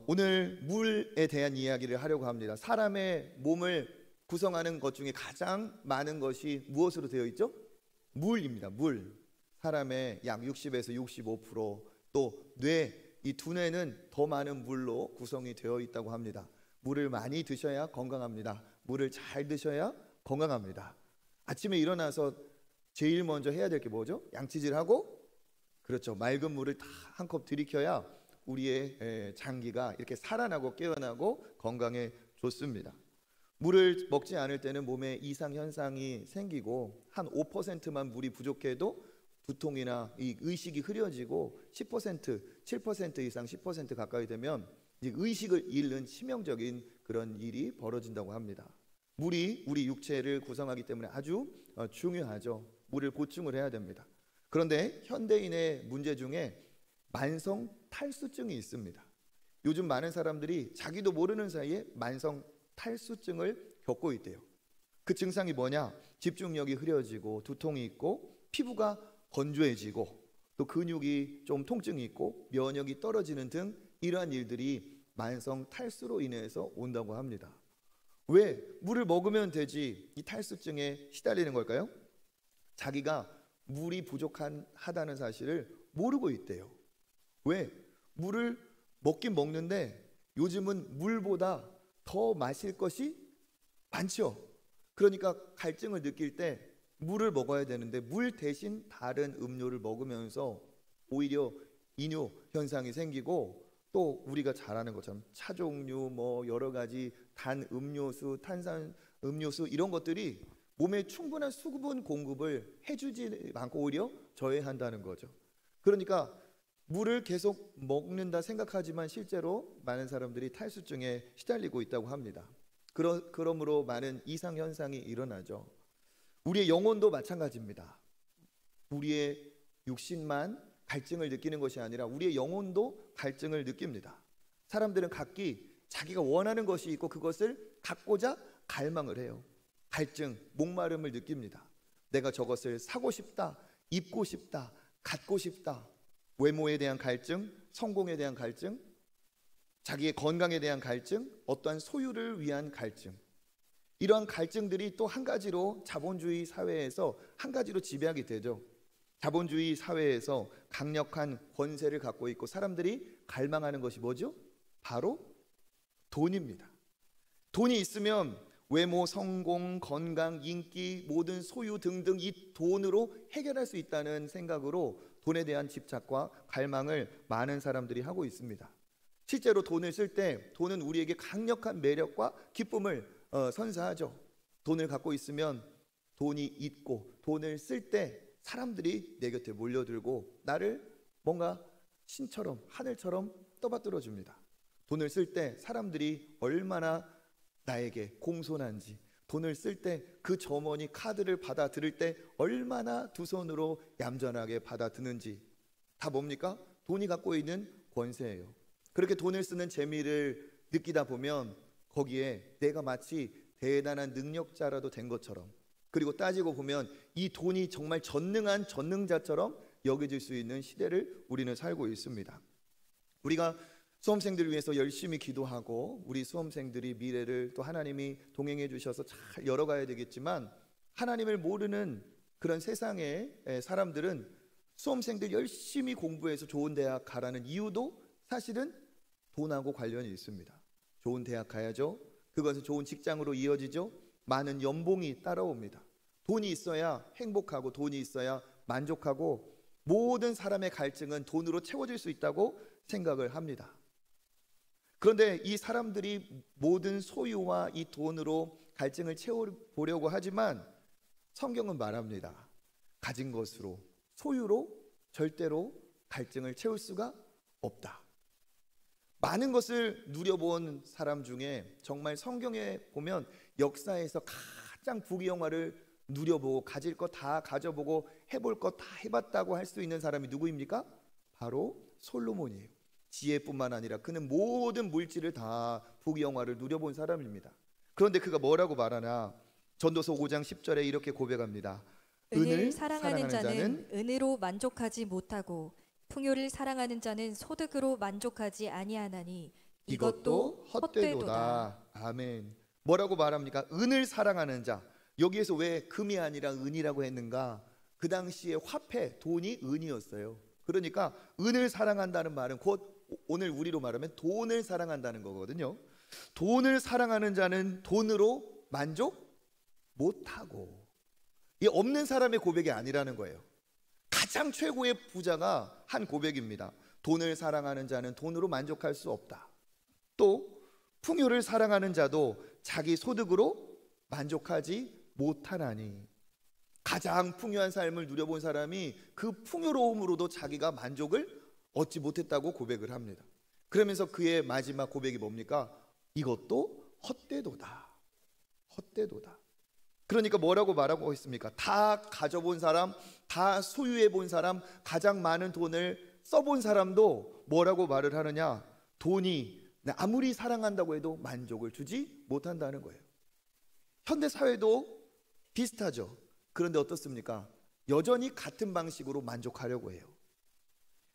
오늘 물에 대한 이야기를 하려고 합니다. 사람의 몸을 구성하는 것 중에 가장 많은 것이 무엇으로 되어 있죠? 물입니다. 물. 사람의 약 60에서 65%, 또 뇌, 이 두뇌는 더 많은 물로 구성이 되어 있다고 합니다. 물을 많이 드셔야 건강합니다. 물을 잘 드셔야 건강합니다. 아침에 일어나서 제일 먼저 해야 될 게 뭐죠? 양치질하고, 그렇죠, 맑은 물을 다 한 컵 들이켜야 우리의 장기가 이렇게 살아나고 깨어나고 건강에 좋습니다. 물을 먹지 않을 때는 몸에 이상 현상이 생기고, 한 5%만 물이 부족해도 두통이나 이 의식이 흐려지고, 10%, 7% 이상 10% 가까이 되면 의식을 잃는 치명적인 그런 일이 벌어진다고 합니다. 물이 우리 육체를 구성하기 때문에 아주 중요하죠. 물을 보충을 해야 됩니다. 그런데 현대인의 문제 중에 만성 탈수증이 있습니다. 요즘 많은 사람들이 자기도 모르는 사이에 만성 탈수증을 겪고 있대요. 그 증상이 뭐냐? 집중력이 흐려지고, 두통이 있고, 피부가 건조해지고, 또 근육이 좀 통증이 있고, 면역이 떨어지는 등 이러한 일들이 만성 탈수로 인해서 온다고 합니다. 왜? 물을 먹으면 되지 이 탈수증에 시달리는 걸까요? 자기가 물이 부족하다는 사실을 모르고 있대요. 왜? 물을 먹긴 먹는데 요즘은 물보다 더 마실 것이 많죠. 그러니까 갈증을 느낄 때 물을 먹어야 되는데 물 대신 다른 음료를 먹으면서 오히려 이뇨 현상이 생기고, 또 우리가 잘 아는 것처럼 차 종류, 뭐 여러 가지 단 음료수, 탄산 음료수, 이런 것들이 몸에 충분한 수분 공급을 해주지 않고 오히려 저해한다는 거죠. 그러니까 물을 계속 먹는다 생각하지만 실제로 많은 사람들이 탈수증에 시달리고 있다고 합니다. 그러므로 많은 이상 현상이 일어나죠. 우리의 영혼도 마찬가지입니다. 우리의 육신만 갈증을 느끼는 것이 아니라 우리의 영혼도 갈증을 느낍니다. 사람들은 각기 자기가 원하는 것이 있고 그것을 갖고자 갈망을 해요. 갈증, 목마름을 느낍니다. 내가 저것을 사고 싶다, 입고 싶다, 갖고 싶다. 외모에 대한 갈증, 성공에 대한 갈증, 자기의 건강에 대한 갈증, 어떠한 소유를 위한 갈증. 이러한 갈증들이 또 한 가지로 자본주의 사회에서 한 가지로 지배하게 되죠. 자본주의 사회에서 강력한 권세를 갖고 있고 사람들이 갈망하는 것이 뭐죠? 바로 돈입니다. 돈이 있으면 외모, 성공, 건강, 인기, 모든 소유 등등 이 돈으로 해결할 수 있다는 생각으로 돈에 대한 집착과 갈망을 많은 사람들이 하고 있습니다. 실제로 돈을 쓸 때 돈은 우리에게 강력한 매력과 기쁨을 선사하죠. 돈을 갖고 있으면, 돈이 있고 돈을 쓸 때 사람들이 내 곁에 몰려들고 나를 뭔가 신처럼 하늘처럼 떠받들어 줍니다. 돈을 쓸 때 사람들이 얼마나 나에게 공손한지, 돈을 쓸 때 그 점원이 카드를 받아들일 때 얼마나 두 손으로 얌전하게 받아드는지, 다 뭡니까? 돈이 갖고 있는 권세예요. 그렇게 돈을 쓰는 재미를 느끼다 보면 거기에 내가 마치 대단한 능력자라도 된 것처럼, 그리고 따지고 보면 이 돈이 정말 전능한 전능자처럼 여겨질 수 있는 시대를 우리는 살고 있습니다. 우리가 수험생들을 위해서 열심히 기도하고 우리 수험생들이 미래를 또 하나님이 동행해 주셔서 잘 열어가야 되겠지만, 하나님을 모르는 그런 세상의 사람들은 수험생들 열심히 공부해서 좋은 대학 가라는 이유도 사실은 돈하고 관련이 있습니다. 좋은 대학 가야죠. 그것은 좋은 직장으로 이어지죠. 많은 연봉이 따라옵니다. 돈이 있어야 행복하고 돈이 있어야 만족하고, 모든 사람의 갈증은 돈으로 채워질 수 있다고 생각을 합니다. 그런데 이 사람들이 모든 소유와 이 돈으로 갈증을 채워보려고 하지만 성경은 말합니다. 가진 것으로, 소유로 절대로 갈증을 채울 수가 없다. 많은 것을 누려본 사람 중에 정말 성경에 보면 역사에서 가장 부귀영화를 누려보고 가질 것 다 가져보고 해볼 것 다 해봤다고 할 수 있는 사람이 누구입니까? 바로 솔로몬이에요. 지혜뿐만 아니라 그는 모든 물질을 다 부귀영화를 누려본 사람입니다. 그런데 그가 뭐라고 말하나? 전도서 5장 10절에 이렇게 고백합니다. 은을 사랑하는 자는 은으로 만족하지 못하고 풍요를 사랑하는 자는 소득으로 만족하지 아니하나니 이것도 헛되도다. 아멘. 뭐라고 말합니까? 은을 사랑하는 자. 여기에서 왜 금이 아니라 은이라고 했는가? 그 당시에 화폐, 돈이 은이었어요. 그러니까 은을 사랑한다는 말은 곧 오늘 우리로 말하면 돈을 사랑한다는 거거든요. 돈을 사랑하는 자는 돈으로 만족 못하고, 이 없는 사람의 고백이 아니라는 거예요. 가장 최고의 부자가 한 고백입니다. 돈을 사랑하는 자는 돈으로 만족할 수 없다. 또 풍요를 사랑하는 자도 자기 소득으로 만족하지 못하나니, 가장 풍요한 삶을 누려본 사람이 그 풍요로움으로도 자기가 만족을 얻지 못했다고 고백을 합니다. 그러면서 그의 마지막 고백이 뭡니까? 이것도 헛되도다. 헛되도다. 그러니까 뭐라고 말하고 있습니까? 다 가져본 사람, 다 소유해 본 사람, 가장 많은 돈을 써본 사람도 뭐라고 말을 하느냐? 돈이 아무리 사랑한다고 해도 만족을 주지 못한다는 거예요. 현대 사회도 비슷하죠. 그런데 어떻습니까? 여전히 같은 방식으로 만족하려고 해요.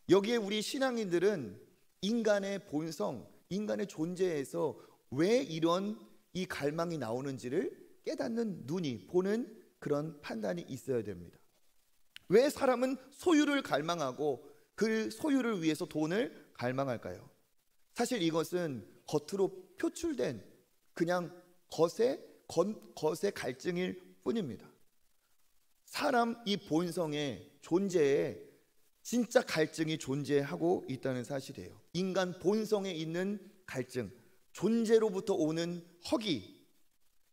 여기에 우리 신앙인들은 인간의 본성, 인간의 존재에서 왜 이런 이 갈망이 나오는지를 깨닫는 눈이, 보는 그런 판단이 있어야 됩니다. 왜 사람은 소유를 갈망하고 그 소유를 위해서 돈을 갈망할까요? 사실 이것은 겉으로 표출된 그냥 겉의 갈증일 뿐입니다. 사람 이 본성의 존재에 진짜 갈증이 존재하고 있다는 사실이에요. 인간 본성에 있는 갈증, 존재로부터 오는 허기,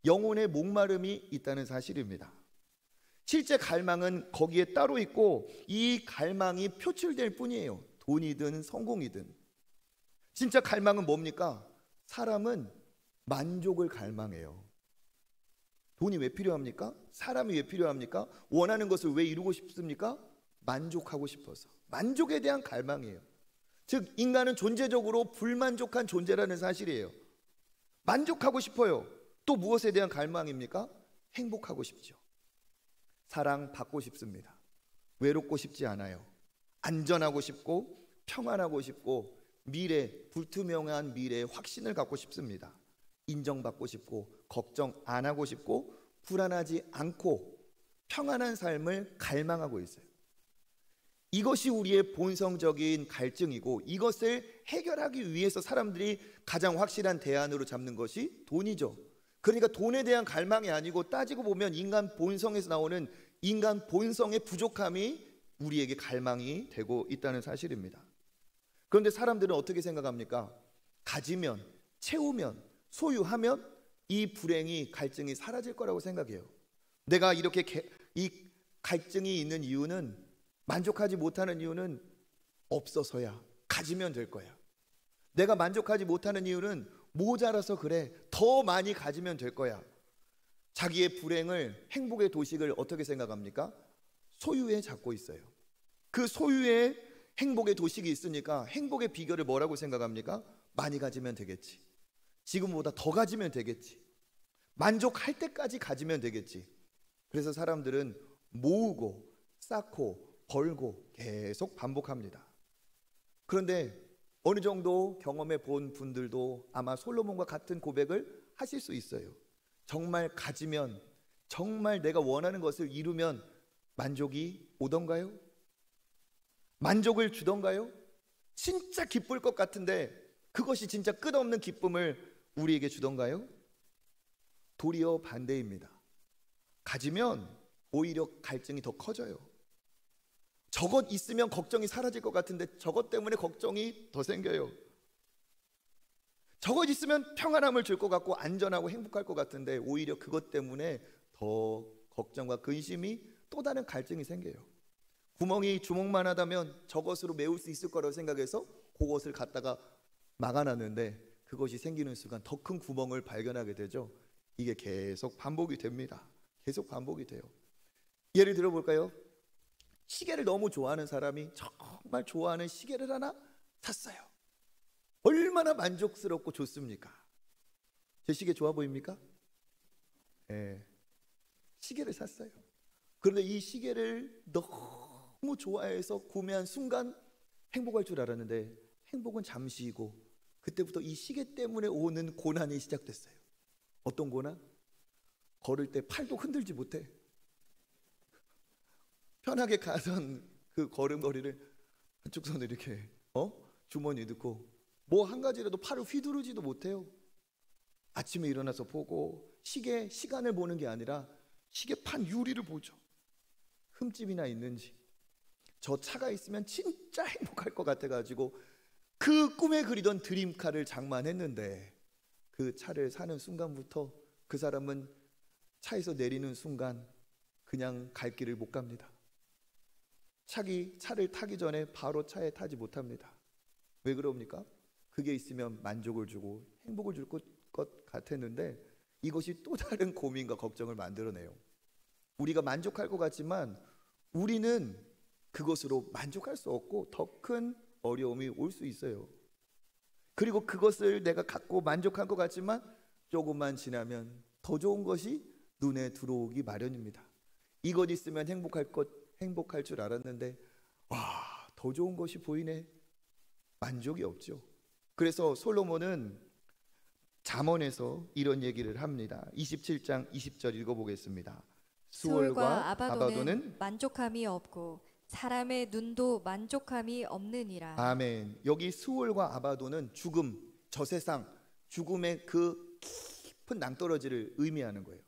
영혼의 목마름이 있다는 사실입니다. 실제 갈망은 거기에 따로 있고 이 갈망이 표출될 뿐이에요. 돈이든 성공이든. 진짜 갈망은 뭡니까? 사람은 만족을 갈망해요. 돈이 왜 필요합니까? 사람이 왜 필요합니까? 원하는 것을 왜 이루고 싶습니까? 만족하고 싶어서. 만족에 대한 갈망이에요. 즉 인간은 존재적으로 불만족한 존재라는 사실이에요. 만족하고 싶어요. 또 무엇에 대한 갈망입니까? 행복하고 싶죠. 사랑받고 싶습니다. 외롭고 싶지 않아요. 안전하고 싶고 평안하고 싶고 미래, 불투명한 미래에 확신을 갖고 싶습니다. 인정받고 싶고 걱정 안 하고 싶고 불안하지 않고 평안한 삶을 갈망하고 있어요. 이것이 우리의 본성적인 갈증이고 이것을 해결하기 위해서 사람들이 가장 확실한 대안으로 잡는 것이 돈이죠. 그러니까 돈에 대한 갈망이 아니고 따지고 보면 인간 본성에서 나오는 인간 본성의 부족함이 우리에게 갈망이 되고 있다는 사실입니다. 그런데 사람들은 어떻게 생각합니까? 가지면, 채우면, 소유하면 이 불행이, 갈증이 사라질 거라고 생각해요. 내가 이렇게 이 갈증이 있는 이유는, 만족하지 못하는 이유는 없어서야. 가지면 될 거야. 내가 만족하지 못하는 이유는 모자라서 그래. 더 많이 가지면 될 거야. 자기의 불행을, 행복의 도식을 어떻게 생각합니까? 소유에 잡고 있어요. 그 소유에 행복의 도식이 있으니까 행복의 비결을 뭐라고 생각합니까? 많이 가지면 되겠지. 지금보다 더 가지면 되겠지. 만족할 때까지 가지면 되겠지. 그래서 사람들은 모으고 쌓고 벌고 계속 반복합니다. 그런데 어느 정도 경험해 본 분들도 아마 솔로몬과 같은 고백을 하실 수 있어요. 정말 가지면, 정말 내가 원하는 것을 이루면 만족이 오던가요? 만족을 주던가요? 진짜 기쁠 것 같은데 그것이 진짜 끝없는 기쁨을 우리에게 주던가요? 도리어 반대입니다. 가지면 오히려 갈증이 더 커져요. 저것 있으면 걱정이 사라질 것 같은데 저것 때문에 걱정이 더 생겨요. 저것 있으면 평안함을 줄 것 같고 안전하고 행복할 것 같은데 오히려 그것 때문에 더 걱정과 근심이, 또 다른 갈증이 생겨요. 구멍이 주먹만 하다면 저것으로 메울 수 있을 거라고 생각해서 그것을 갖다가 막아놨는데 그것이 생기는 순간 더 큰 구멍을 발견하게 되죠. 이게 계속 반복이 됩니다. 계속 반복이 돼요. 예를 들어볼까요? 시계를 너무 좋아하는 사람이 정말 좋아하는 시계를 하나 샀어요. 얼마나 만족스럽고 좋습니까? 제 시계 좋아 보입니까? 네, 시계를 샀어요. 그런데 이 시계를 너무 좋아해서 구매한 순간 행복할 줄 알았는데 행복은 잠시이고 그때부터 이 시계 때문에 오는 고난이 시작됐어요. 어떤 고난? 걸을 때 팔도 흔들지 못해. 편하게 가던 그 걸음걸이를 한쪽 손을 이렇게 주머니에 넣고 뭐 한 가지라도 팔을 휘두르지도 못해요. 아침에 일어나서 보고 시간을 보는 게 아니라 시계판 유리를 보죠. 흠집이나 있는지. 저 차가 있으면 진짜 행복할 것 같아가지고 그 꿈에 그리던 드림카를 장만했는데 그 차를 사는 순간부터 그 사람은 차에서 내리는 순간 그냥 갈 길을 못 갑니다. 차를 타기 전에 바로 차에 타지 못합니다. 왜 그럽니까? 그게 있으면 만족을 주고 행복을 줄 것 같았는데 이것이 또 다른 고민과 걱정을 만들어내요. 우리가 만족할 것 같지만 우리는 그것으로 만족할 수 없고 더 큰 어려움이 올 수 있어요. 그리고 그것을 내가 갖고 만족한 것 같지만 조금만 지나면 더 좋은 것이 눈에 들어오기 마련입니다. 이것 있으면 행복할 줄 알았는데 더 좋은 것이 보이네. 만족이 없죠. 그래서 솔로몬은 잠언에서 이런 얘기를 합니다. 27장 20절 읽어보겠습니다. 수월과 아바도는 만족함이 없고 사람의 눈도 만족함이 없느니라. 아멘. 여기 수월과 아바도는 죽음, 저세상, 죽음의 그 깊은 낭떠러지를 의미하는 거예요.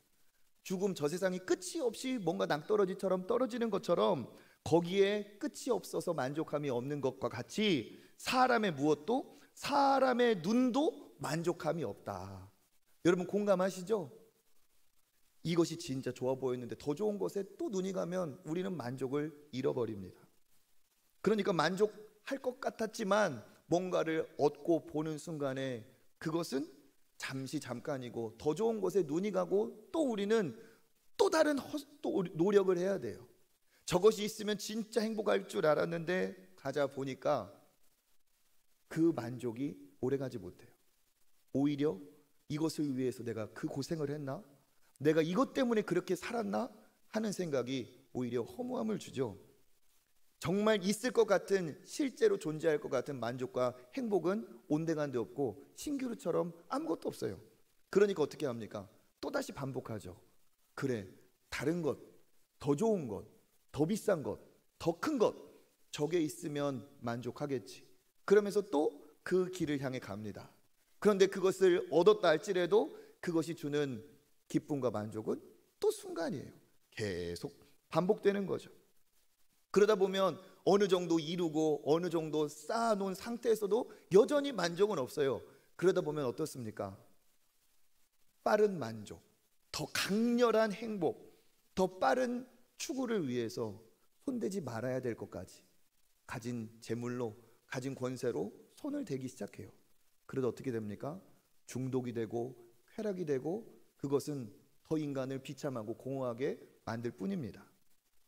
죽음, 저세상이 끝이 없이 뭔가 낭떠러지처럼 떨어지는 것처럼 거기에 끝이 없어서 만족함이 없는 것과 같이 사람의 눈도 만족함이 없다. 여러분 공감하시죠? 이것이 진짜 좋아 보였는데 더 좋은 것에 또 눈이 가면 우리는 만족을 잃어버립니다. 그러니까 만족할 것 같았지만 뭔가를 얻고 보는 순간에 그것은 잠깐이고 더 좋은 것에 눈이 가고 또 우리는 또 다른 노력을 해야 돼요. 저것이 있으면 진짜 행복할 줄 알았는데 가자 보니까 그 만족이 오래가지 못해요. 오히려 이것을 위해서 내가 그 고생을 했나? 내가 이것 때문에 그렇게 살았나? 하는 생각이 오히려 허무함을 주죠. 정말 있을 것 같은, 실제로 존재할 것 같은 만족과 행복은 온데간데 없고 신기루처럼 아무것도 없어요. 그러니까 어떻게 합니까? 또다시 반복하죠. 그래, 다른 것, 더 좋은 것, 더 비싼 것, 더 큰 것, 저게 있으면 만족하겠지. 그러면서 또 그 길을 향해 갑니다. 그런데 그것을 얻었다 할지라도 그것이 주는 기쁨과 만족은 또 순간이에요. 계속 반복되는 거죠. 그러다 보면 어느 정도 이루고 어느 정도 쌓아놓은 상태에서도 여전히 만족은 없어요. 그러다 보면 어떻습니까? 빠른 만족, 더 강렬한 행복, 더 빠른 추구를 위해서 손대지 말아야 될 것까지 가진 재물로, 가진 권세로 손을 대기 시작해요. 그러다 어떻게 됩니까? 중독이 되고 쾌락이 되고 그것은 더 인간을 비참하고 공허하게 만들 뿐입니다.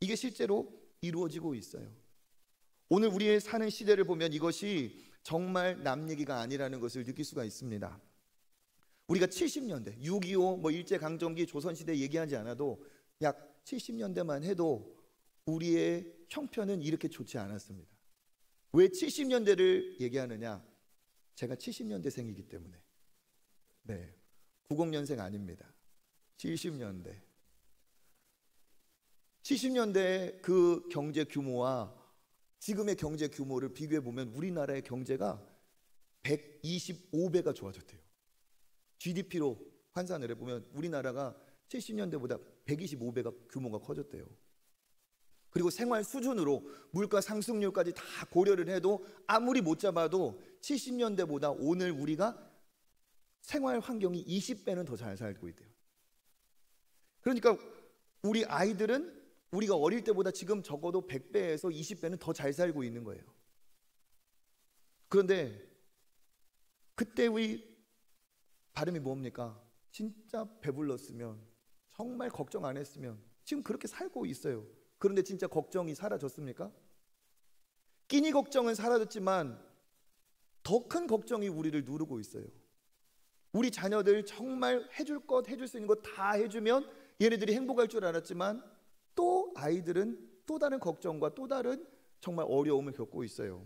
이게 실제로 이루어지고 있어요. 오늘 우리의 사는 시대를 보면 이것이 정말 남 얘기가 아니라는 것을 느낄 수가 있습니다. 우리가 70년대 6.25 일제강점기 조선시대 얘기하지 않아도 약 70년대만 해도 우리의 형편은 이렇게 좋지 않았습니다. 왜 70년대를 얘기하느냐? 제가 70년대생이기 때문에. 네, 90년생 아닙니다. 70년대. 70년대 그 경제 규모와 지금의 경제 규모를 비교해 보면 우리나라의 경제가 125배가 좋아졌대요. GDP로 환산을 해보면 우리나라가 70년대보다 125배가 규모가 커졌대요. 그리고 생활 수준으로 물가 상승률까지 다 고려를 해도 아무리 못 잡아도 70년대보다 오늘 우리가 생활 환경이 20배는 더 잘 살고 있대요. 그러니까 우리 아이들은 우리가 어릴 때보다 지금 적어도 100배에서 20배는 더 잘 살고 있는 거예요. 그런데 그때 우리 발음이 뭡니까? 진짜 배불렀으면, 정말 걱정 안 했으면 지금 그렇게 살고 있어요. 그런데 진짜 걱정이 사라졌습니까? 끼니 걱정은 사라졌지만 더 큰 걱정이 우리를 누르고 있어요. 우리 자녀들 정말 해줄 수 있는 것 다 해주면 얘네들이 행복할 줄 알았지만 또 아이들은 또 다른 걱정과 또 다른 정말 어려움을 겪고 있어요.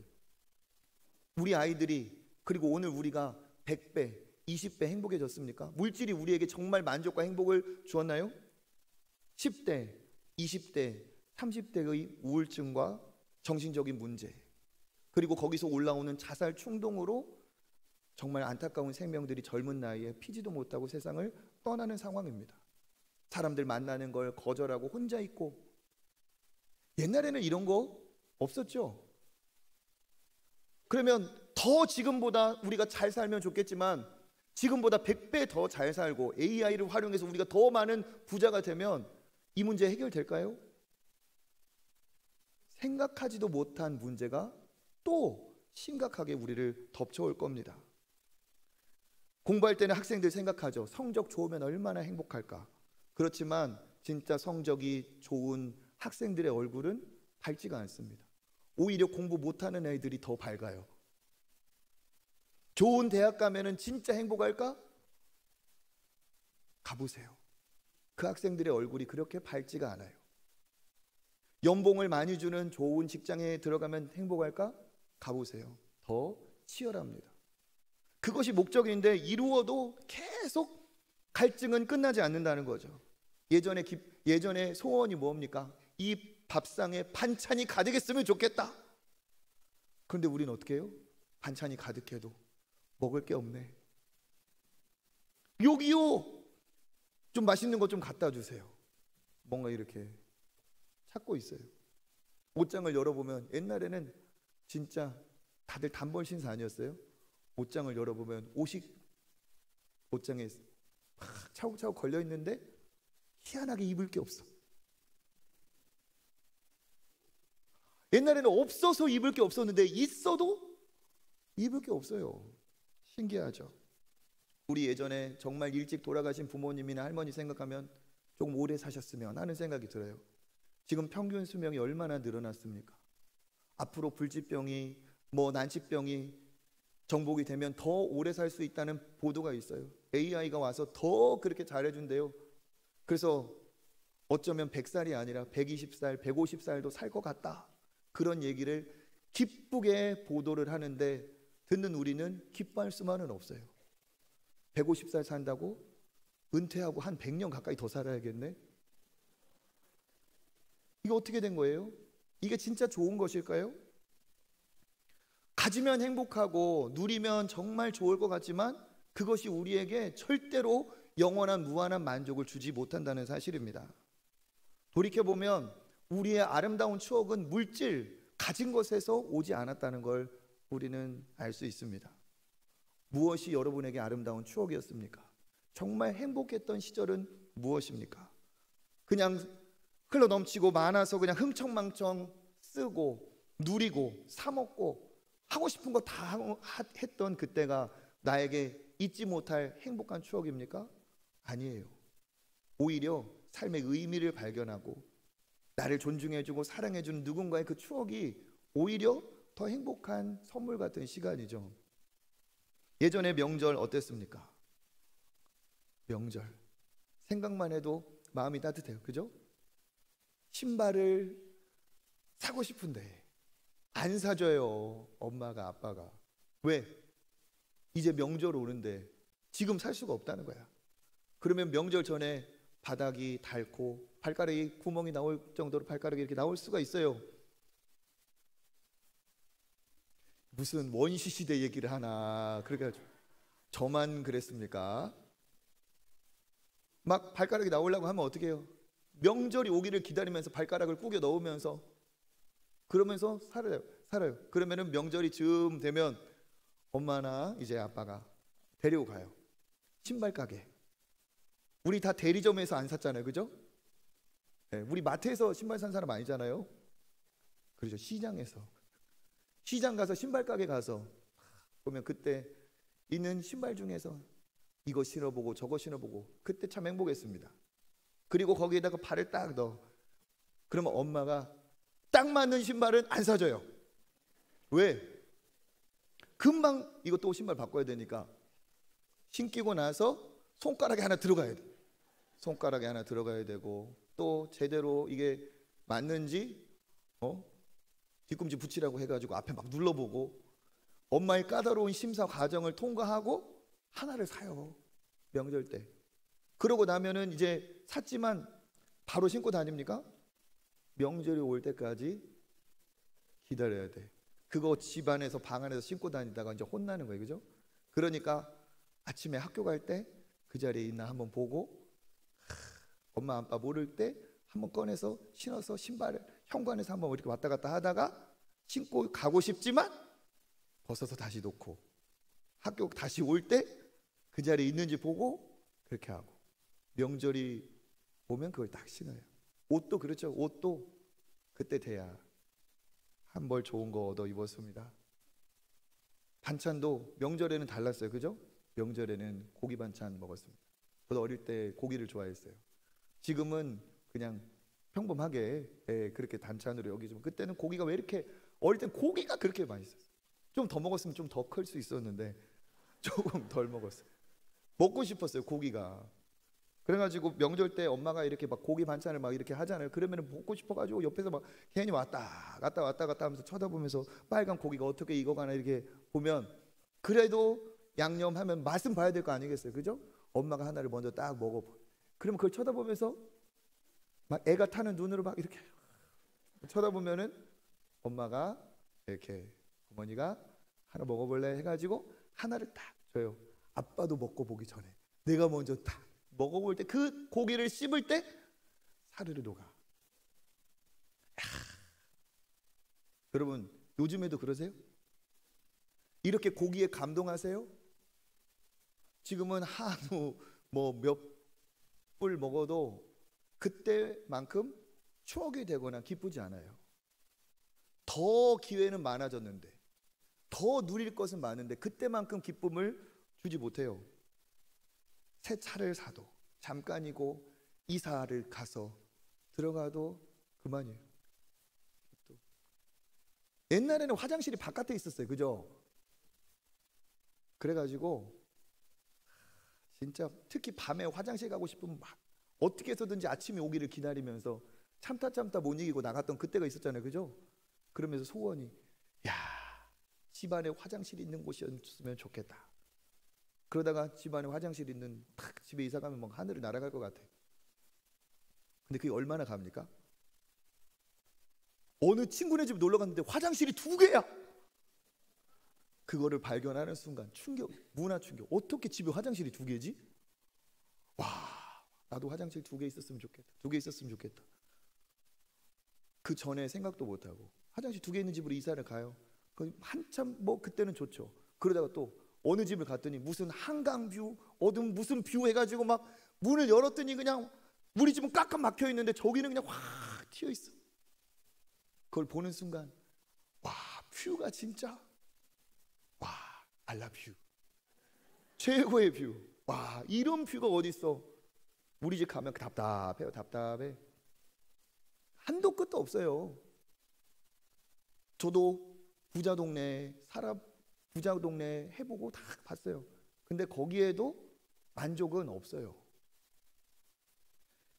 우리 아이들이 그리고 오늘 우리가 100배, 20배 행복해졌습니까? 물질이 우리에게 정말 만족과 행복을 주었나요? 10대, 20대, 30대의 우울증과 정신적인 문제, 그리고 거기서 올라오는 자살 충동으로 정말 안타까운 생명들이 젊은 나이에 피지도 못하고 세상을 떠나는 상황입니다. 사람들 만나는 걸 거절하고 혼자 있고. 옛날에는 이런 거 없었죠. 그러면 더 지금보다 우리가 잘 살면 좋겠지만 지금보다 100배 더 잘 살고 AI를 활용해서 우리가 더 많은 부자가 되면 이 문제 해결될까요? 생각하지도 못한 문제가 또 심각하게 우리를 덮쳐올 겁니다. 공부할 때는 학생들 생각하죠. 성적 좋으면 얼마나 행복할까. 그렇지만 진짜 성적이 좋은 학생들의 얼굴은 밝지가 않습니다. 오히려 공부 못하는 애들이 더 밝아요. 좋은 대학 가면은 진짜 행복할까? 가보세요. 그 학생들의 얼굴이 그렇게 밝지가 않아요. 연봉을 많이 주는 좋은 직장에 들어가면 행복할까? 가보세요. 더 치열합니다. 그것이 목적인데 이루어도 계속 갈증은 끝나지 않는다는 거죠. 예전에 소원이 뭡니까? 이 밥상에 반찬이 가득했으면 좋겠다. 그런데 우리는 어떻게 해요? 반찬이 가득해도 먹을 게 없네. 여기요, 좀 맛있는 것 좀 갖다 주세요. 뭔가 이렇게 찾고 있어요. 옷장을 열어보면 옛날에는 진짜 다들 단벌 신사 아니었어요? 옷장을 열어보면 옷이 옷장에 막 차곡차곡 걸려 있는데 희한하게 입을 게 없어. 옛날에는 없어서 입을 게 없었는데 있어도 입을 게 없어요. 신기하죠. 우리 예전에 정말 일찍 돌아가신 부모님이나 할머니 생각하면 조금 오래 사셨으면 하는 생각이 들어요. 지금 평균 수명이 얼마나 늘어났습니까? 앞으로 불치병이 난치병이 정복이 되면 더 오래 살 수 있다는 보도가 있어요. AI가 와서 더 그렇게 잘해준대요. 그래서 어쩌면 100살이 아니라 120살, 150살도 살 것 같다. 그런 얘기를 기쁘게 보도를 하는데 듣는 우리는 기뻐할 수만은 없어요. 150살 산다고? 은퇴하고 한 100년 가까이 더 살아야겠네? 이게 어떻게 된 거예요? 이게 진짜 좋은 것일까요? 가지면 행복하고 누리면 정말 좋을 것 같지만 그것이 우리에게 절대로 영원한 무한한 만족을 주지 못한다는 사실입니다. 돌이켜보면 우리의 아름다운 추억은 물질, 가진 것에서 오지 않았다는 걸 우리는 알 수 있습니다. 무엇이 여러분에게 아름다운 추억이었습니까? 정말 행복했던 시절은 무엇입니까? 그냥 흘러넘치고 많아서 그냥 흥청망청 쓰고 누리고 사먹고 하고 싶은 거 다 했던 그때가 나에게 잊지 못할 행복한 추억입니까? 아니에요. 오히려 삶의 의미를 발견하고 나를 존중해주고 사랑해주는 누군가의 그 추억이 오히려 더 행복한 선물 같은 시간이죠. 예전에 명절 어땠습니까? 명절 생각만 해도 마음이 따뜻해요. 그죠? 신발을 사고 싶은데 안 사줘요. 엄마가 아빠가. 왜? 이제 명절 오는데 지금 살 수가 없다는 거야. 그러면 명절 전에 바닥이 닳고 발가락이 구멍이 나올 정도로 발가락이 이렇게 나올 수가 있어요. 무슨 원시 시대 얘기를 하나. 그래가지고 저만 그랬습니까? 막 발가락이 나오려고 하면 어떻게 해요? 명절이 오기를 기다리면서 발가락을 구겨 넣으면서 그러면서 살아요. 그러면은 명절이 즈음 되면 엄마나 이제 아빠가 데리고 가요. 신발 가게. 우리 다 대리점에서 안 샀잖아요. 그죠? 네, 우리 마트에서 신발 산 사람 아니잖아요. 그렇죠. 시장 가서 신발 가게 가서 보면 그때 있는 신발 중에서 이거 신어보고 저거 신어보고 그때 참 행복했습니다. 그리고 거기에다가 발을 딱 넣어. 그러면 엄마가 딱 맞는 신발은 안 사줘요. 왜? 금방 이거 또 신발 바꿔야 되니까 신기고 나서 손가락에 하나 들어가야 돼. 손가락에 하나 들어가야 되고 또 제대로 이게 맞는지 뒤꿈치 붙이라고 해가지고 앞에 막 눌러보고 엄마의 까다로운 심사 과정을 통과하고 하나를 사요. 명절 때. 그러고 나면은 이제 샀지만 바로 신고 다닙니까? 명절이 올 때까지 기다려야 돼. 그거 집안에서 방 안에서 신고 다니다가 이제 혼나는 거예요. 그죠? 그러니까 아침에 학교 갈 때 그 자리에 있나 한번 보고, 엄마 아빠 모를 때 한번 꺼내서 신어서 신발을 현관에서 한번 이렇게 왔다 갔다 하다가 신고 가고 싶지만 벗어서 다시 놓고, 학교 다시 올 때 그 자리에 있는지 보고 그렇게 하고, 명절이 오면 그걸 딱 신어요. 옷도 그렇죠. 옷도 그때 돼야 한 벌 좋은 거 얻어 입었습니다. 반찬도 명절에는 달랐어요. 그죠? 명절에는 고기 반찬 먹었습니다. 저도 어릴 때 고기를 좋아했어요. 지금은 그냥 평범하게 그렇게 반찬으로 여기지만, 그때는 고기가 왜 이렇게, 어릴 땐 고기가 그렇게 맛있었어요. 좀 더 먹었으면 좀 더 클 수 있었는데 조금 덜 먹었어요. 먹고 싶었어요, 고기가. 그래가지고 명절 때 엄마가 이렇게 막 고기 반찬을 막 이렇게 하잖아요. 그러면 먹고 싶어가지고 옆에서 막 괜히 왔다 갔다 하면서 쳐다보면서 빨간 고기가 어떻게 익어가나 이렇게 보면, 그래도 양념하면 맛은 봐야 될 거 아니겠어요, 그죠? 엄마가 하나를 먼저 딱 먹어보. 그러면 그걸 쳐다보면서 막 애가 타는 눈으로 막 이렇게 쳐다보면은 엄마가 이렇게, 어머니가 하나 먹어볼래 해가지고 하나를 딱 줘요. 아빠도 먹고 보기 전에 내가 먼저 딱 먹어볼 때 그 고기를 씹을 때 사르르 녹아. 여러분 요즘에도 그러세요? 이렇게 고기에 감동하세요? 지금은 한우 뭐 몇 뿔 먹어도 그때만큼 추억이 되거나 기쁘지 않아요. 더 기회는 많아졌는데, 더 누릴 것은 많은데 그때만큼 기쁨을 주지 못해요. 새 차를 사도 잠깐이고, 이사를 가서 들어가도 그만이에요. 옛날에는 화장실이 바깥에 있었어요, 그죠? 그래가지고 진짜 특히 밤에 화장실 가고 싶으면 막 어떻게 해서든지 아침에 오기를 기다리면서 참다 못 이기고 나갔던 그때가 있었잖아요, 그죠? 그러면서 소원이, 야, 집안에 화장실 있는 곳이었으면 좋겠다. 그러다가 집안에 화장실 있는 딱 집에 이사 가면 막 하늘을 날아갈 것 같아. 근데 그게 얼마나 갑니까? 어느 친구네 집 놀러 갔는데 화장실이 2개야. 그거를 발견하는 순간 충격, 문화 충격. 어떻게 집에 화장실이 2개지? 와, 나도 화장실 2개 있었으면 좋겠다. 2개 있었으면 좋겠다. 그 전에 생각도 못하고 화장실 2개 있는 집으로 이사를 가요. 한참 뭐 그때는 좋죠. 그러다가 또 어느 집을 갔더니 무슨 한강뷰, 어둠 무슨 뷰 해가지고 막 문을 열었더니 그냥 우리 집은 꽉꽉 막혀 있는데 저기는 그냥 확 튀어 있어. 그걸 보는 순간, 와, 뷰가 진짜, 와, 알라뷰, 최고의 뷰. 와, 이런 뷰가 어디 있어? 우리 집 가면 답답해요, 답답해. 한도 끝도 없어요. 저도 부자 동네 해보고 다 봤어요. 근데 거기에도 만족은 없어요.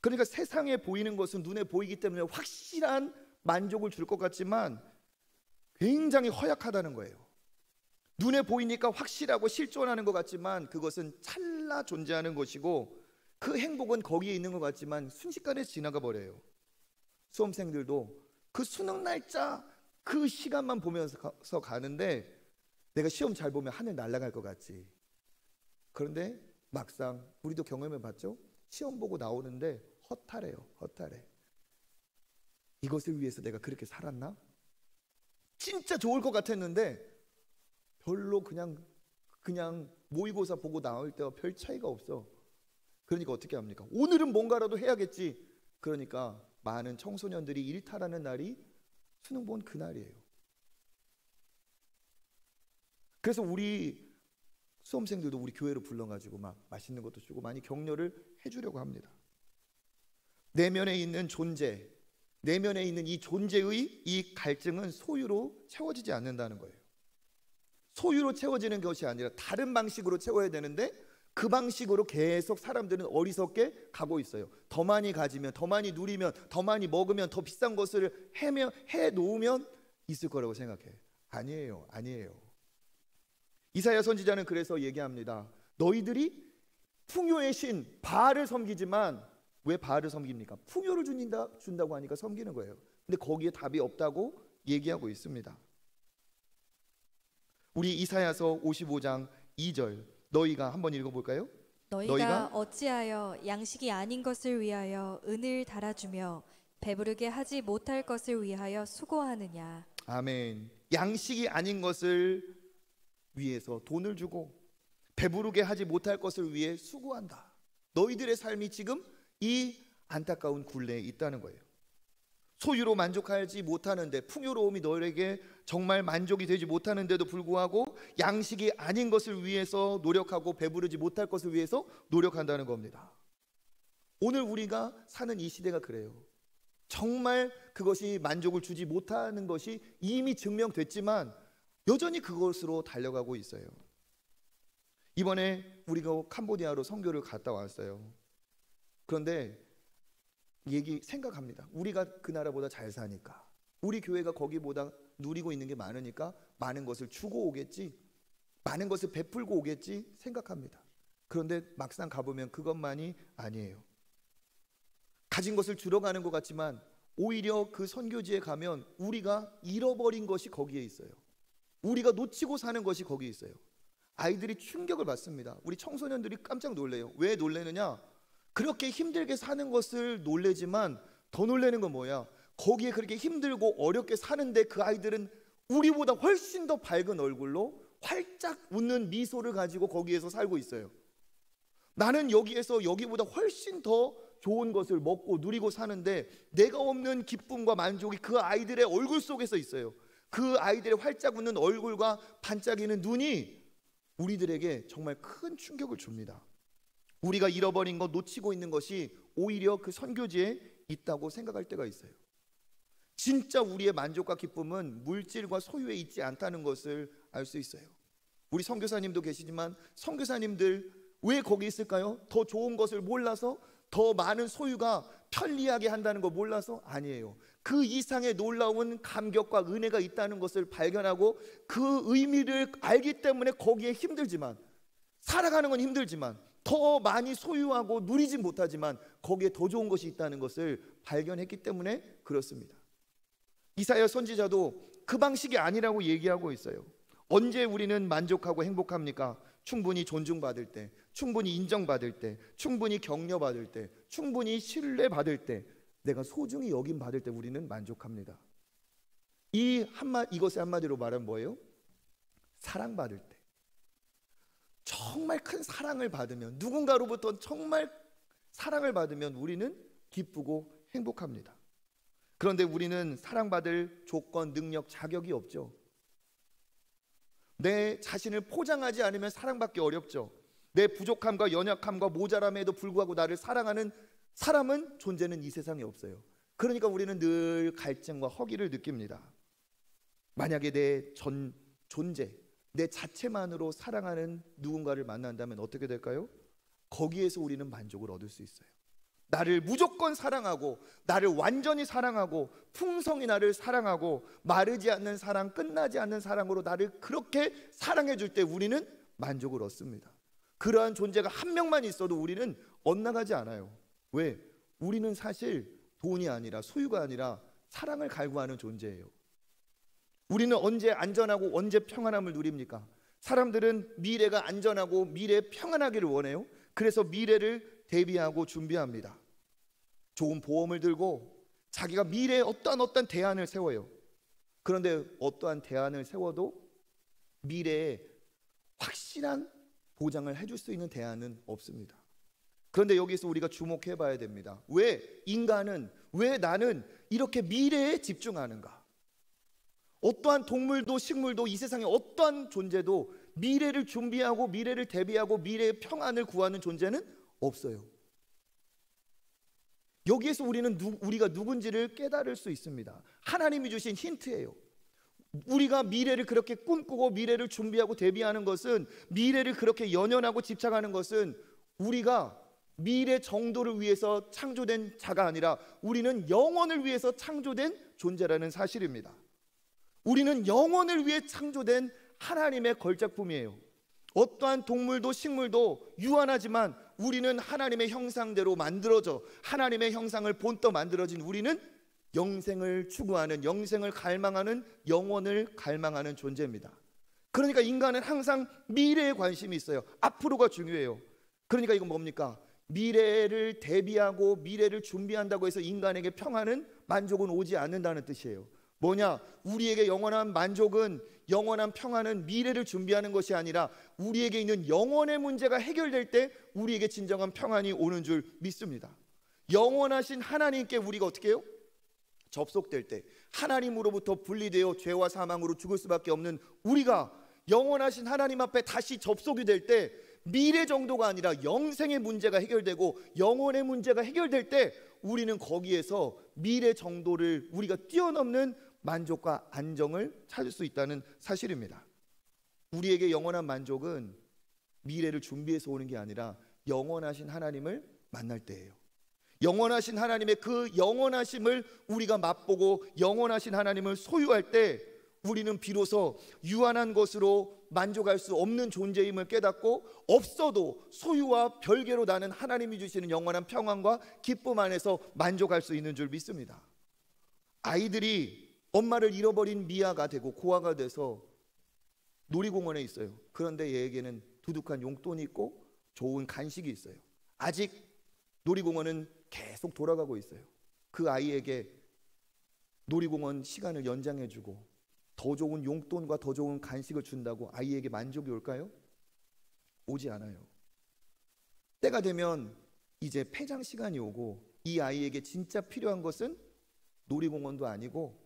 그러니까 세상에 보이는 것은 눈에 보이기 때문에 확실한 만족을 줄 것 같지만 굉장히 허약하다는 거예요. 눈에 보이니까 확실하고 실존하는 것 같지만 그것은 찰나 존재하는 것이고, 그 행복은 거기에 있는 것 같지만 순식간에 지나가 버려요. 수험생들도 그 수능 날짜 그 시간만 보면서 가는데, 내가 시험 잘 보면 하늘 날아갈 것 같지. 그런데 막상 우리도 경험해 봤죠? 시험 보고 나오는데 허탈해요. 허탈해. 이것을 위해서 내가 그렇게 살았나? 진짜 좋을 것 같았는데 별로 그냥 모의고사 보고 나올 때와 별 차이가 없어. 그러니까 어떻게 합니까? 오늘은 뭔가라도 해야겠지. 그러니까 많은 청소년들이 일탈하는 날이 수능 본 그날이에요. 그래서 우리 수험생들도 우리 교회로 불러가지고 막 맛있는 것도 주고 많이 격려를 해주려고 합니다. 내면에 있는 존재, 내면에 있는 이 존재의 이 갈증은 소유로 채워지지 않는다는 거예요. 소유로 채워지는 것이 아니라 다른 방식으로 채워야 되는데, 그 방식으로 계속 사람들은 어리석게 가고 있어요. 더 많이 가지면, 더 많이 누리면, 더 많이 먹으면, 더 비싼 것을 해 놓으면 있을 거라고 생각해. 아니에요. 이사야 선지자는 그래서 얘기합니다. 너희들이 풍요의 신 바알을 섬기지만 왜 바알을 섬깁니까? 풍요를 준다고 하니까 섬기는 거예요. 근데 거기에 답이 없다고 얘기하고 있습니다. 우리 이사야서 55장 2절 너희가 한번 읽어볼까요? 너희가 어찌하여 양식이 아닌 것을 위하여 은을 달아주며 배부르게 하지 못할 것을 위하여 수고하느냐. 아멘. 양식이 아닌 것을 위해서 돈을 주고 배부르게 하지 못할 것을 위해 수고한다. 너희들의 삶이 지금 이 안타까운 굴레에 있다는 거예요. 소유로 만족하지 못하는데, 풍요로움이 너희에게 정말 만족이 되지 못하는데도 불구하고 양식이 아닌 것을 위해서 노력하고 배부르지 못할 것을 위해서 노력한다는 겁니다. 오늘 우리가 사는 이 시대가 그래요. 정말 그것이 만족을 주지 못하는 것이 이미 증명됐지만 여전히 그것으로 달려가고 있어요. 이번에 우리가 캄보디아로 선교를 갔다 왔어요. 그런데 생각합니다. 우리가 그 나라보다 잘 사니까, 우리 교회가 거기보다 누리고 있는 게 많으니까 많은 것을 주고 오겠지, 많은 것을 베풀고 오겠지 생각합니다. 그런데 막상 가보면 그것만이 아니에요. 가진 것을 주러 가는 것 같지만 오히려 그 선교지에 가면 우리가 잃어버린 것이 거기에 있어요. 우리가 놓치고 사는 것이 거기에 있어요. 아이들이 충격을 받습니다. 우리 청소년들이 깜짝 놀래요. 왜 놀래느냐? 그렇게 힘들게 사는 것을 놀래지만 더 놀라는 건 뭐야? 거기에 그렇게 힘들고 어렵게 사는데 그 아이들은 우리보다 훨씬 더 밝은 얼굴로 활짝 웃는 미소를 가지고 거기에서 살고 있어요. 나는 여기보다 훨씬 더 좋은 것을 먹고 누리고 사는데 내가 없는 기쁨과 만족이 그 아이들의 얼굴 속에서 있어요. 그 아이들의 활짝 웃는 얼굴과 반짝이는 눈이 우리들에게 정말 큰 충격을 줍니다. 우리가 잃어버린 것, 놓치고 있는 것이 오히려 그 선교지에 있다고 생각할 때가 있어요. 진짜 우리의 만족과 기쁨은 물질과 소유에 있지 않다는 것을 알 수 있어요. 우리 선교사님도 계시지만 선교사님들 왜 거기 있을까요? 더 좋은 것을 몰라서? 더 많은 소유가 편리하게 한다는 거 몰라서? 아니에요. 그 이상의 놀라운 감격과 은혜가 있다는 것을 발견하고 그 의미를 알기 때문에 거기에 힘들지만, 살아가는 건 힘들지만, 더 많이 소유하고 누리지 못하지만 거기에 더 좋은 것이 있다는 것을 발견했기 때문에 그렇습니다. 이사야 선지자도 그 방식이 아니라고 얘기하고 있어요. 언제 우리는 만족하고 행복합니까? 충분히 존중받을 때, 충분히 인정받을 때, 충분히 격려받을 때, 충분히 신뢰받을 때, 내가 소중히 여김받을 때 우리는 만족합니다. 이것의 한마디로 말하면 뭐예요? 사랑받을 때, 정말 큰 사랑을 받으면, 누군가로부터 정말 사랑을 받으면 우리는 기쁘고 행복합니다. 그런데 우리는 사랑받을 조건, 능력, 자격이 없죠. 내 자신을 포장하지 않으면 사랑받기 어렵죠. 내 부족함과 연약함과 모자람에도 불구하고 나를 사랑하는 존재는 이 세상에 없어요. 그러니까 우리는 늘 갈증과 허기를 느낍니다. 만약에 내 존재, 내 자체만으로 사랑하는 누군가를 만난다면 어떻게 될까요? 거기에서 우리는 만족을 얻을 수 있어요. 나를 무조건 사랑하고, 나를 완전히 사랑하고, 풍성히 나를 사랑하고, 마르지 않는 사랑, 끝나지 않는 사랑으로 나를 그렇게 사랑해 줄 때 우리는 만족을 얻습니다. 그러한 존재가 한 명만 있어도 우리는 엇나가지 않아요. 왜? 우리는 사실 돈이 아니라, 소유가 아니라 사랑을 갈구하는 존재예요. 우리는 언제 안전하고 언제 평안함을 누립니까? 사람들은 미래가 안전하고 미래 평안하기를 원해요. 그래서 미래를 대비하고 준비합니다. 좋은 보험을 들고 자기가 미래에 어떠한 대안을 세워요. 그런데 어떠한 대안을 세워도 미래에 확실한 보장을 해줄 수 있는 대안은 없습니다. 그런데 여기서 우리가 주목해 봐야 됩니다. 왜 나는 이렇게 미래에 집중하는가? 어떠한 동물도 식물도 이 세상에 어떠한 존재도 미래를 준비하고 미래를 대비하고 미래의 평안을 구하는 존재는 없어요. 여기에서 우리가 누군지를 깨달을 수 있습니다. 하나님이 주신 힌트예요. 우리가 미래를 그렇게 꿈꾸고 미래를 준비하고 대비하는 것은, 미래를 그렇게 연연하고 집착하는 것은 우리가 미래 정도를 위해서 창조된 자가 아니라 우리는 영원을 위해서 창조된 존재라는 사실입니다. 우리는 영원을 위해 창조된 하나님의 걸작품이에요. 어떠한 동물도 식물도 유한하지만 우리는 하나님의 형상대로 만들어져 하나님의 형상을 본떠 만들어진 우리는 영생을 추구하는, 영생을 갈망하는, 영원을 갈망하는 존재입니다. 그러니까 인간은 항상 미래에 관심이 있어요. 앞으로가 중요해요. 그러니까 이건 뭡니까? 미래를 대비하고 미래를 준비한다고 해서 인간에게 평안은, 만족은 오지 않는다는 뜻이에요. 뭐냐? 우리에게 영원한 만족은, 영원한 평안은 미래를 준비하는 것이 아니라 우리에게 있는 영원의 문제가 해결될 때 우리에게 진정한 평안이 오는 줄 믿습니다. 영원하신 하나님께 우리가 어떻게 해요? 접속될 때, 하나님으로부터 분리되어 죄와 사망으로 죽을 수밖에 없는 우리가 영원하신 하나님 앞에 다시 접속이 될 때, 미래 정도가 아니라 영생의 문제가 해결되고 영원의 문제가 해결될 때 우리는 거기에서 미래 정도를 우리가 뛰어넘는 만족과 안정을 찾을 수 있다는 사실입니다. 우리에게 영원한 만족은 미래를 준비해서 오는 게 아니라 영원하신 하나님을 만날 때예요. 영원하신 하나님의 그 영원하심을 우리가 맛보고 영원하신 하나님을 소유할 때 우리는 비로소 유한한 것으로 만족할 수 없는 존재임을 깨닫고, 없어도 소유와 별개로 나는 하나님이 주시는 영원한 평안과 기쁨 안에서 만족할 수 있는 줄 믿습니다. 아이들이 엄마를 잃어버린 미아가 되고 고아가 돼서 놀이공원에 있어요. 그런데 얘에게는 두둑한 용돈이 있고 좋은 간식이 있어요. 아직 놀이공원은 계속 돌아가고 있어요. 그 아이에게 놀이공원 시간을 연장해주고 더 좋은 용돈과 더 좋은 간식을 준다고 아이에게 만족이 올까요? 오지 않아요. 때가 되면 이제 폐장 시간이 오고 이 아이에게 진짜 필요한 것은 놀이공원도 아니고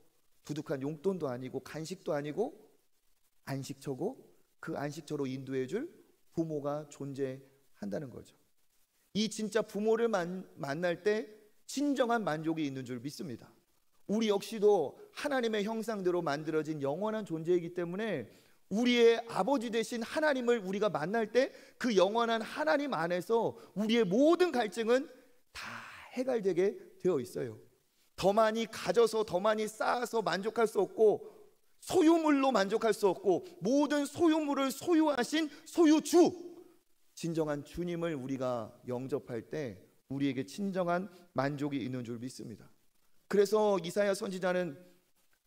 두둑한 용돈도 아니고 간식도 아니고 안식처고, 그 안식처로 인도해줄 부모가 존재한다는 거죠. 이 진짜 부모를 만날 때 진정한 만족이 있는 줄 믿습니다. 우리 역시도 하나님의 형상대로 만들어진 영원한 존재이기 때문에 우리의 아버지 되신 하나님을 우리가 만날 때 그 영원한 하나님 안에서 우리의 모든 갈증은 다 해결되게 되어 있어요. 더 많이 가져서 더 많이 쌓아서 만족할 수 없고, 소유물로 만족할 수 없고, 모든 소유물을 소유하신 소유주, 진정한 주님을 우리가 영접할 때 우리에게 진정한 만족이 있는 줄 믿습니다. 그래서 이사야 선지자는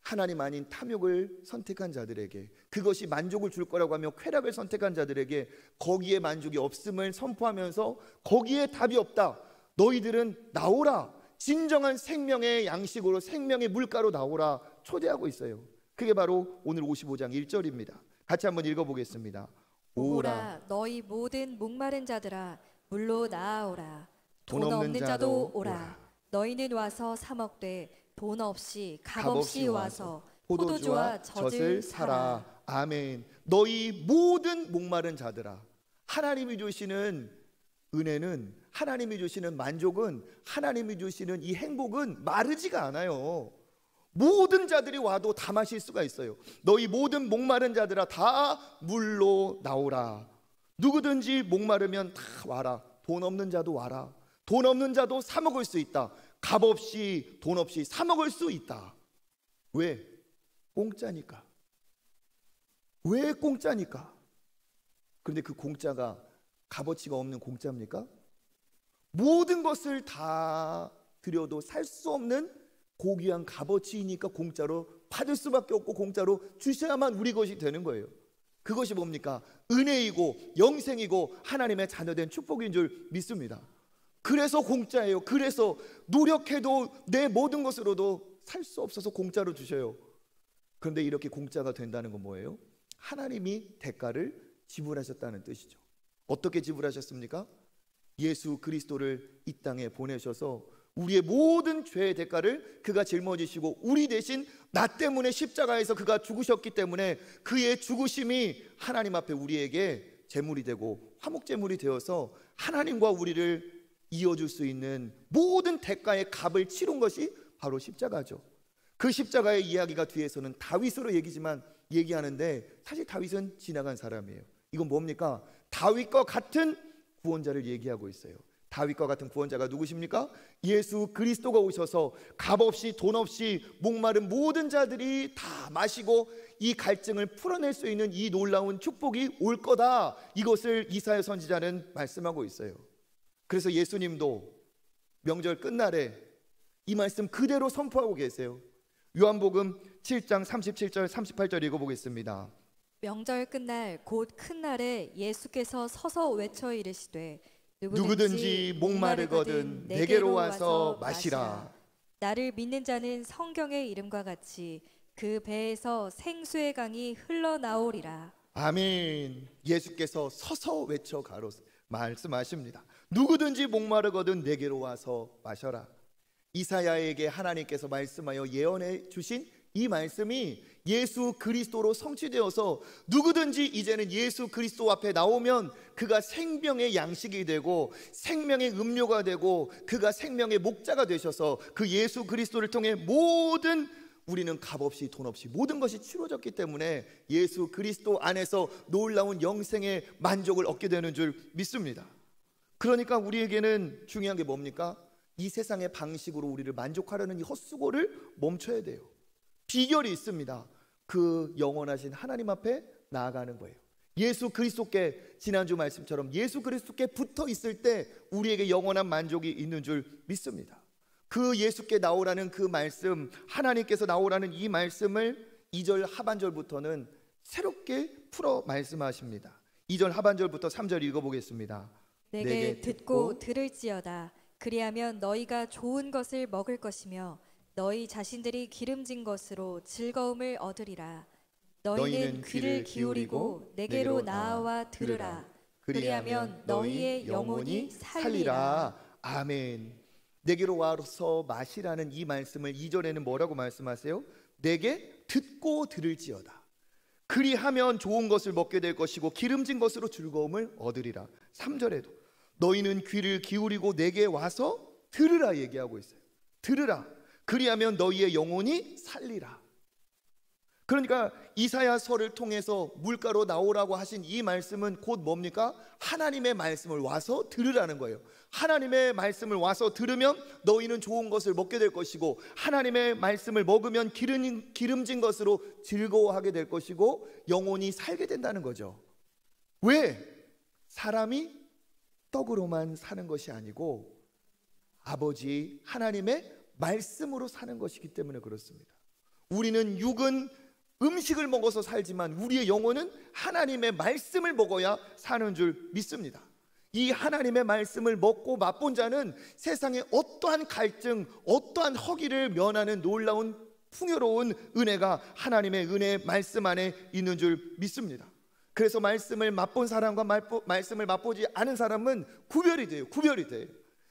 하나님 아닌 탐욕을 선택한 자들에게, 그것이 만족을 줄 거라고 하며 쾌락을 선택한 자들에게 거기에 만족이 없음을 선포하면서 거기에 답이 없다, 너희들은 나오라, 진정한 생명의 양식으로 생명의 물가로 나오라 초대하고 있어요. 그게 바로 오늘 55장 1절입니다. 같이 한번 읽어보겠습니다. 오라 너희 모든 목마른 자들아 물로 나아오라. 돈 없는 자도 오라. 너희는 와서 사 먹되 돈 없이 값없이 와서 포도주와 젖을 사라. 아멘. 너희 모든 목마른 자들아, 하나님이 주시는 은혜는, 하나님이 주시는 만족은, 하나님이 주시는 이 행복은 마르지가 않아요. 모든 자들이 와도 다 마실 수가 있어요. 너희 모든 목마른 자들아 다 물로 나오라. 누구든지 목마르면 다 와라. 돈 없는 자도 와라. 돈 없는 자도 사 먹을 수 있다. 값 없이 돈 없이 사 먹을 수 있다. 왜? 공짜니까. 왜 공짜니까? 그런데 그 공짜가 값어치가 없는 공짜입니까? 모든 것을 다 드려도 살 수 없는 고귀한 값어치이니까 공짜로 받을 수밖에 없고 공짜로 주셔야만 우리 것이 되는 거예요. 그것이 뭡니까? 은혜이고 영생이고 하나님의 자녀된 축복인 줄 믿습니다. 그래서 공짜예요. 그래서 노력해도 내 모든 것으로도 살 수 없어서 공짜로 주셔요. 그런데 이렇게 공짜가 된다는 건 뭐예요? 하나님이 대가를 지불하셨다는 뜻이죠. 어떻게 지불하셨습니까? 예수 그리스도를 이 땅에 보내셔서 우리의 모든 죄의 대가를 그가 짊어지시고 우리 대신 나 때문에 십자가에서 그가 죽으셨기 때문에 그의 죽으심이 하나님 앞에 우리에게 제물이 되고 화목제물이 되어서 하나님과 우리를 이어줄 수 있는 모든 대가의 값을 치른 것이 바로 십자가죠. 그 십자가의 이야기가 뒤에서는 다윗으로 얘기하는데 사실 다윗은 지나간 사람이에요. 이건 뭡니까? 다윗과 같은 구원자를 얘기하고 있어요. 다윗과 같은 구원자가 누구십니까? 예수 그리스도가 오셔서 값없이 돈 없이 목마른 모든 자들이 다 마시고 이 갈증을 풀어낼 수 있는 이 놀라운 축복이 올 거다. 이것을 이사야 선지자는 말씀하고 있어요. 그래서 예수님도 명절 끝날에 이 말씀 그대로 선포하고 계세요. 요한복음 7장 37절 38절 읽어보겠습니다. 명절 끝날 곧 큰 날에 예수께서 서서 외쳐 이르시되 누구든지 목마르거든 내게로 와서 마시라. 나를 믿는 자는 성경의 이름과 같이 그 배에서 생수의 강이 흘러나오리라. 아멘. 예수께서 서서 외쳐 가로 말씀하십니다. 누구든지 목마르거든 내게로 와서 마셔라. 이사야에게 하나님께서 말씀하여 예언해 주신 이 말씀이 예수 그리스도로 성취되어서 누구든지 이제는 예수 그리스도 앞에 나오면 그가 생명의 양식이 되고 생명의 음료가 되고 그가 생명의 목자가 되셔서 그 예수 그리스도를 통해 모든 우리는 값없이 돈 없이 모든 것이 치러졌기 때문에 예수 그리스도 안에서 놀라운 영생의 만족을 얻게 되는 줄 믿습니다. 그러니까 우리에게는 중요한 게 뭡니까? 이 세상의 방식으로 우리를 만족하려는 이 헛수고를 멈춰야 돼요. 비결이 있습니다. 그 영원하신 하나님 앞에 나아가는 거예요. 예수 그리스도께, 지난주 말씀처럼 예수 그리스도께 붙어 있을 때 우리에게 영원한 만족이 있는 줄 믿습니다. 그 예수께 나오라는 그 말씀, 하나님께서 나오라는 이 말씀을 2절 하반절부터는 새롭게 풀어 말씀하십니다. 2절 하반절부터 3절 읽어보겠습니다. 내게 듣고 들을지어다. 그리하면 너희가 좋은 것을 먹을 것이며 너희 자신들이 기름진 것으로 즐거움을 얻으리라. 너희는 귀를 기울이고 내게로 나아와 들으라. 그리하면 너희의 영혼이 살리라. 아멘. 내게로 와서 마시라는 이 말씀을 2절에는 뭐라고 말씀하세요? 내게 듣고 들을지어다. 그리하면 좋은 것을 먹게 될 것이고 기름진 것으로 즐거움을 얻으리라. 3절에도 너희는 귀를 기울이고 내게 와서 들으라 얘기하고 있어요. 들으라. 그리하면 너희의 영혼이 살리라. 그러니까 이사야서를 통해서 물가로 나오라고 하신 이 말씀은 곧 뭡니까? 하나님의 말씀을 와서 들으라는 거예요. 하나님의 말씀을 와서 들으면 너희는 좋은 것을 먹게 될 것이고 하나님의 말씀을 먹으면 기름진 것으로 즐거워하게 될 것이고 영혼이 살게 된다는 거죠. 왜? 사람이 떡으로만 사는 것이 아니고 아버지 하나님의 말씀으로 사는 것이기 때문에 그렇습니다. 우리는 육은 음식을 먹어서 살지만 우리의 영혼은 하나님의 말씀을 먹어야 사는 줄 믿습니다. 이 하나님의 말씀을 먹고 맛본 자는 세상의 어떠한 갈증, 어떠한 허기를 면하는 놀라운 풍요로운 은혜가 하나님의 은혜 말씀 안에 있는 줄 믿습니다. 그래서 말씀을 맛본 사람과 말씀을 맛보지 않은 사람은 구별이 돼요. 구별이 돼요.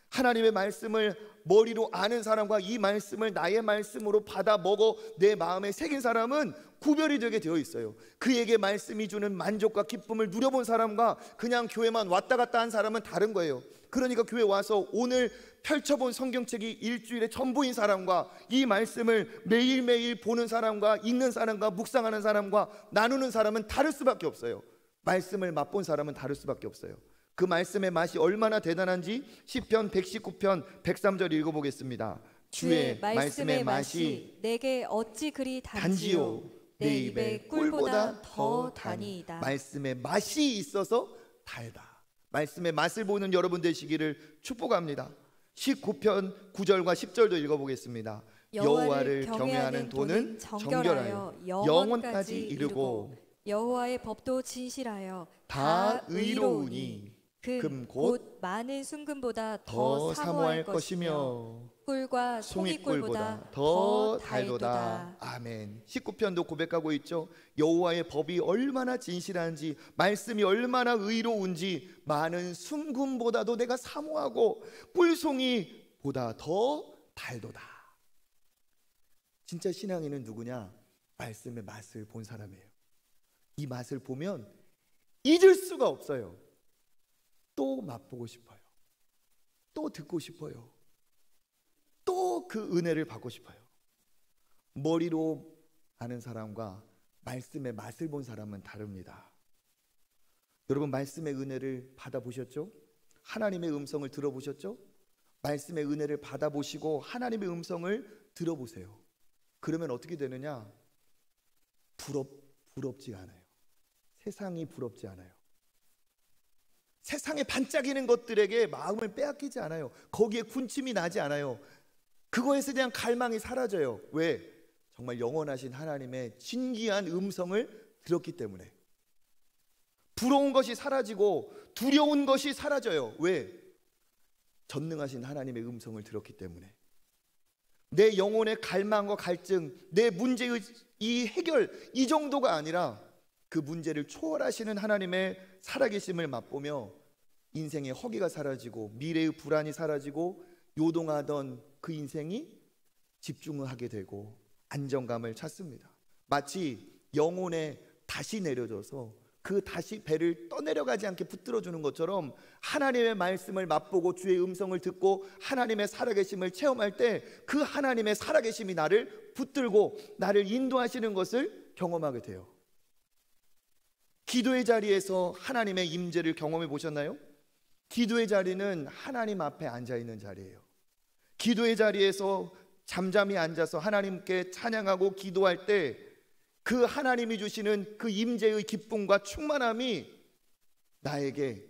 하나님의 말씀을 머리로 아는 사람과 이 말씀을 나의 말씀으로 받아 먹어 내 마음에 새긴 사람은 구별이 되게 되어 있어요. 그에게 말씀이 주는 만족과 기쁨을 누려본 사람과 그냥 교회만 왔다 갔다 한 사람은 다른 거예요. 그러니까 교회 와서 오늘 펼쳐본 성경책이 일주일의 전부인 사람과 이 말씀을 매일매일 보는 사람과 읽는 사람과 묵상하는 사람과 나누는 사람은 다를 수밖에 없어요. 말씀을 맛본 사람은 다를 수밖에 없어요. 그 말씀의 맛이 얼마나 대단한지 시편 119편 103절 읽어보겠습니다. 주의 말씀의 맛이 내게 어찌 그리 단지요 내 입에 꿀보다 더 다니이다. 말씀의 맛이 있어서 달다. 말씀의 맛을 보는 여러분 되시기를 축복합니다. 19편 9절과 10절도 읽어보겠습니다. 여호와를 경외하는 도는 정결하여 영원까지 이르고 여호와의 법도 진실하여 다 의로우니 금 곧 많은 순금보다 더 사모할 것이며 꿀과 송이꿀보다 더 달도다. 아멘. 19편도 고백하고 있죠. 여호와의 법이 얼마나 진실한지, 말씀이 얼마나 의로운지, 많은 순금보다도 내가 사모하고 꿀송이보다 더 달도다. 진짜 신앙인은 누구냐? 말씀의 맛을 본 사람이에요. 이 맛을 보면 잊을 수가 없어요. 또 맛보고 싶어요. 또 듣고 싶어요. 또 그 은혜를 받고 싶어요. 머리로 아는 사람과 말씀의 맛을 본 사람은 다릅니다. 여러분 말씀의 은혜를 받아보셨죠? 하나님의 음성을 들어보셨죠? 말씀의 은혜를 받아보시고 하나님의 음성을 들어보세요. 그러면 어떻게 되느냐? 부럽지 않아요. 세상이 부럽지 않아요. 세상에 반짝이는 것들에게 마음을 빼앗기지 않아요. 거기에 군침이 나지 않아요. 그거에서 대한 갈망이 사라져요. 왜? 정말 영원하신 하나님의 진귀한 음성을 들었기 때문에. 부러운 것이 사라지고 두려운 것이 사라져요. 왜? 전능하신 하나님의 음성을 들었기 때문에. 내 영혼의 갈망과 갈증, 내 문제의 이 해결, 이 정도가 아니라 그 문제를 초월하시는 하나님의 살아계심을 맛보며 인생의 허기가 사라지고 미래의 불안이 사라지고 요동하던 그 인생이 집중을 하게 되고 안정감을 찾습니다. 마치 영혼에 다시 내려져서 그 다시 배를 떠내려가지 않게 붙들어주는 것처럼 하나님의 말씀을 맛보고 주의 음성을 듣고 하나님의 살아계심을 체험할 때 그 하나님의 살아계심이 나를 붙들고 나를 인도하시는 것을 경험하게 돼요. 기도의 자리에서 하나님의 임재를 경험해 보셨나요? 기도의 자리는 하나님 앞에 앉아있는 자리예요. 기도의 자리에서 잠잠히 앉아서 하나님께 찬양하고 기도할 때 그 하나님이 주시는 그 임재의 기쁨과 충만함이 나에게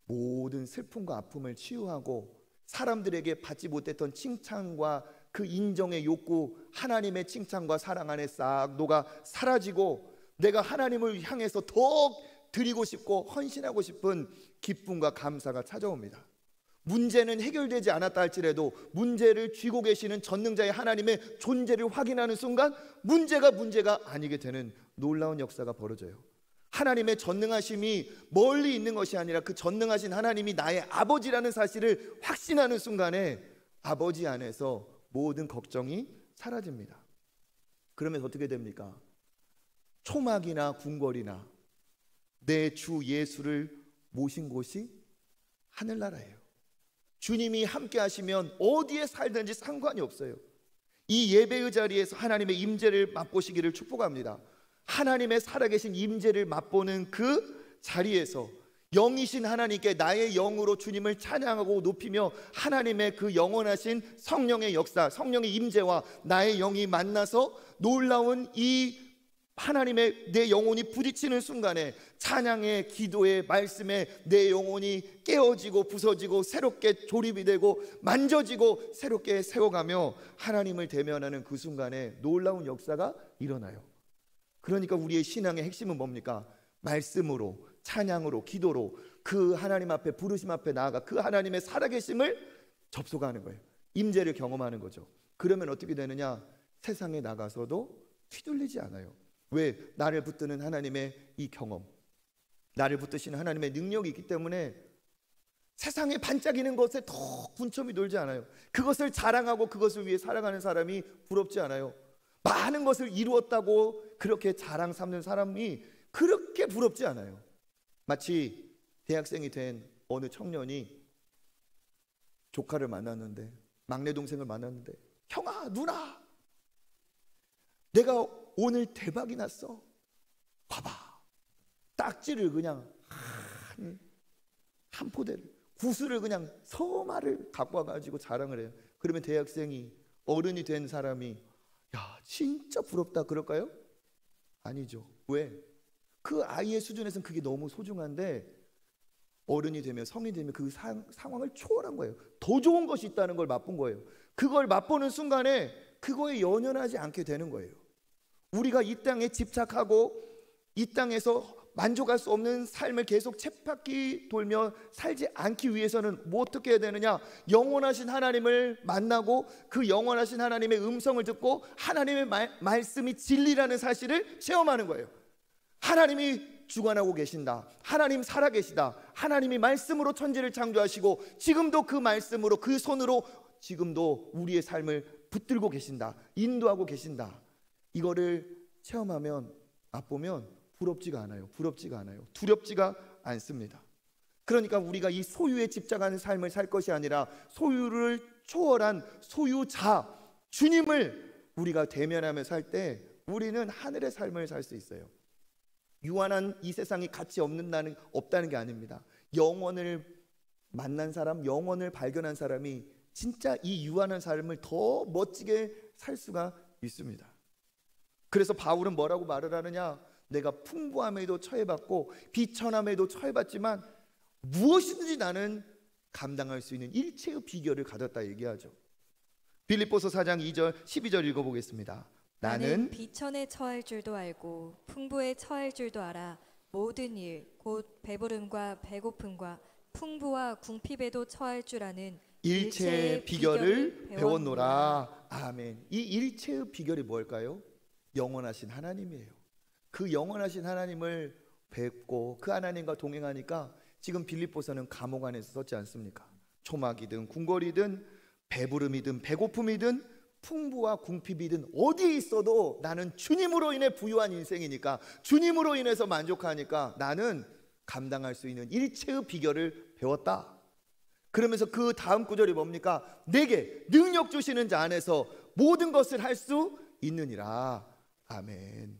모든 슬픔과 아픔을 치유하고 사람들에게 받지 못했던 칭찬과 그 인정의 욕구, 하나님의 칭찬과 사랑 안에 싹 녹아 사라지고 내가 하나님을 향해서 더 드리고 싶고 헌신하고 싶은 기쁨과 감사가 찾아옵니다. 문제는 해결되지 않았다 할지라도 문제를 쥐고 계시는 전능자의 하나님의 존재를 확인하는 순간 문제가 아니게 되는 놀라운 역사가 벌어져요. 하나님의 전능하심이 멀리 있는 것이 아니라 그 전능하신 하나님이 나의 아버지라는 사실을 확신하는 순간에 아버지 안에서 모든 걱정이 사라집니다. 그러면 어떻게 됩니까? 초막이나 궁궐이나 내 주 예수를 모신 곳이 하늘나라예요. 주님이 함께 하시면 어디에 살든지 상관이 없어요. 이 예배의 자리에서 하나님의 임재를 맛보시기를 축복합니다. 하나님의 살아계신 임재를 맛보는 그 자리에서 영이신 하나님께 나의 영으로 주님을 찬양하고 높이며 하나님의 그 영원하신 성령의 역사, 성령의 임재와 나의 영이 만나서 놀라운 이 하나님의 내 영혼이 부딪히는 순간에 찬양의 기도의 말씀에 내 영혼이 깨어지고 부서지고 새롭게 조립이 되고 만져지고 새롭게 세워가며 하나님을 대면하는 그 순간에 놀라운 역사가 일어나요. 그러니까 우리의 신앙의 핵심은 뭡니까? 말씀으로, 찬양으로, 기도로 그 하나님 앞에 부르심 앞에 나아가 그 하나님의 살아계심을 접속하는 거예요. 임재를 경험하는 거죠. 그러면 어떻게 되느냐? 세상에 나가서도 휘둘리지 않아요. 왜? 나를 붙드는 하나님의 이 경험, 나를 붙드시는 하나님의 능력이 있기 때문에 세상에 반짝이는 것에 더 군침이 돌지 않아요. 그것을 자랑하고 그것을 위해 살아가는 사람이 부럽지 않아요. 많은 것을 이루었다고 그렇게 자랑 삼는 사람이 그렇게 부럽지 않아요. 마치 대학생이 된 어느 청년이 조카를 만났는데, 막내 동생을 만났는데, 형아, 누나, 내가 오늘 대박이 났어. 봐봐. 딱지를 그냥 한 포대를, 구슬을 그냥 서마를 갖고 와가지고 자랑을 해요. 그러면 대학생이, 어른이 된 사람이 야, 진짜 부럽다 그럴까요? 아니죠. 왜? 그 아이의 수준에서는 그게 너무 소중한데 어른이 되면, 성인이 되면 그 상황을 초월한 거예요. 더 좋은 것이 있다는 걸 맛본 거예요. 그걸 맛보는 순간에 그거에 연연하지 않게 되는 거예요. 우리가 이 땅에 집착하고 이 땅에서 만족할 수 없는 삶을 계속 쳇바퀴 돌며 살지 않기 위해서는 뭐 어떻게 해야 되느냐? 영원하신 하나님을 만나고 그 영원하신 하나님의 음성을 듣고 하나님의 말씀이 진리라는 사실을 체험하는 거예요. 하나님이 주관하고 계신다. 하나님 살아계시다. 하나님이 말씀으로 천지를 창조하시고 지금도 그 말씀으로, 그 손으로 지금도 우리의 삶을 붙들고 계신다. 인도하고 계신다. 이거를 체험하면, 맛보면 부럽지가 않아요. 부럽지가 않아요. 두렵지가 않습니다. 그러니까 우리가 이 소유에 집착하는 삶을 살 것이 아니라 소유를 초월한 소유자 주님을 우리가 대면하며 살 때 우리는 하늘의 삶을 살 수 있어요. 유한한 이 세상이 가치 없다는 게 아닙니다. 영원을 만난 사람, 영혼을 발견한 사람이 진짜 이 유한한 삶을 더 멋지게 살 수가 있습니다. 그래서 바울은 뭐라고 말을 하느냐? 내가 풍부함에도 처해봤고 비천함에도 처해봤지만 무엇이든지 나는 감당할 수 있는 일체의 비결을 가졌다 얘기하죠. 빌립보서 4장 2절 12절 읽어보겠습니다. 나는 비천에 처할 줄도 알고 풍부에 처할 줄도 알아. 모든 일 곧 배부름과 배고픔과 풍부와 궁핍에도 처할 줄 아는 일체의 비결을 배웠노라. 아멘. 이 일체의 비결이 뭘까요? 영원하신 하나님이에요. 그 영원하신 하나님을 뵙고 그 하나님과 동행하니까 지금 빌립보서는 감옥 안에서 썼지 않습니까? 초막이든 궁궐이든 배부름이든 배고픔이든 풍부와 궁핍이든 어디에 있어도 나는 주님으로 인해 부유한 인생이니까, 주님으로 인해서 만족하니까 나는 감당할 수 있는 일체의 비결을 배웠다. 그러면서 그 다음 구절이 뭡니까? 내게 능력 주시는 자 안에서 모든 것을 할 수 있느니라. 아멘.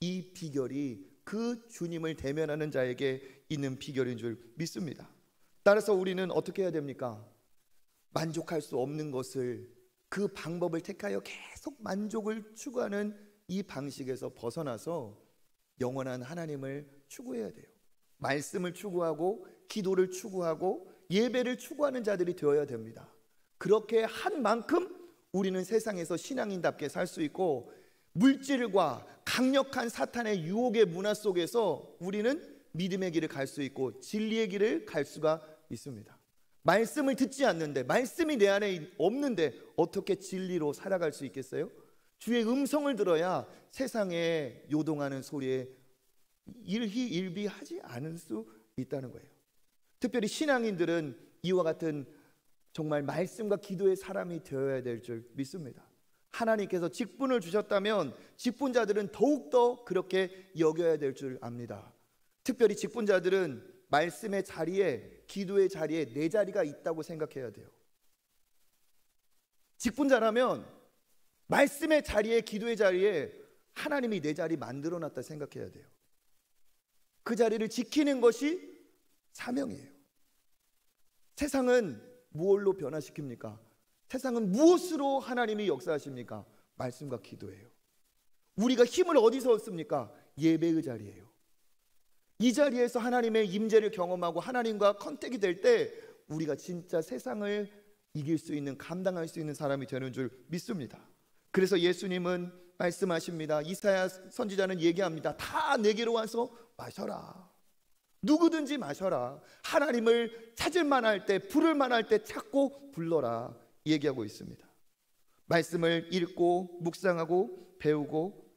이 비결이 그 주님을 대면하는 자에게 있는 비결인 줄 믿습니다. 따라서 우리는 어떻게 해야 됩니까? 만족할 수 없는 것을, 그 방법을 택하여 계속 만족을 추구하는 이 방식에서 벗어나서 영원한 하나님을 추구해야 돼요. 말씀을 추구하고 기도를 추구하고 예배를 추구하는 자들이 되어야 됩니다. 그렇게 한 만큼 우리는 세상에서 신앙인답게 살 수 있고, 물질과 강력한 사탄의 유혹의 문화 속에서 우리는 믿음의 길을 갈 수 있고 진리의 길을 갈 수가 있습니다. 말씀을 듣지 않는데, 말씀이 내 안에 없는데 어떻게 진리로 살아갈 수 있겠어요? 주의 음성을 들어야 세상에 요동하는 소리에 일희일비하지 않을 수 있다는 거예요. 특별히 신앙인들은 이와 같은 정말 말씀과 기도의 사람이 되어야 될 줄 믿습니다. 하나님께서 직분을 주셨다면 직분자들은 더욱더 그렇게 여겨야 될 줄 압니다. 특별히 직분자들은 말씀의 자리에, 기도의 자리에 내 자리가 있다고 생각해야 돼요. 직분자라면 말씀의 자리에, 기도의 자리에 하나님이 내 자리 만들어놨다 생각해야 돼요. 그 자리를 지키는 것이 사명이에요. 세상은 무엇로 변화시킵니까? 세상은 무엇으로 하나님이 역사하십니까? 말씀과 기도예요. 우리가 힘을 어디서 얻습니까? 예배의 자리예요. 이 자리에서 하나님의 임재를 경험하고 하나님과 컨택이 될 때 우리가 진짜 세상을 이길 수 있는, 감당할 수 있는 사람이 되는 줄 믿습니다. 그래서 예수님은 말씀하십니다. 이사야 선지자는 얘기합니다. 다 내게로 와서 마셔라. 누구든지 마셔라. 하나님을 찾을 만할 때, 부를 만할 때 찾고 불러라 얘기하고 있습니다. 말씀을 읽고 묵상하고 배우고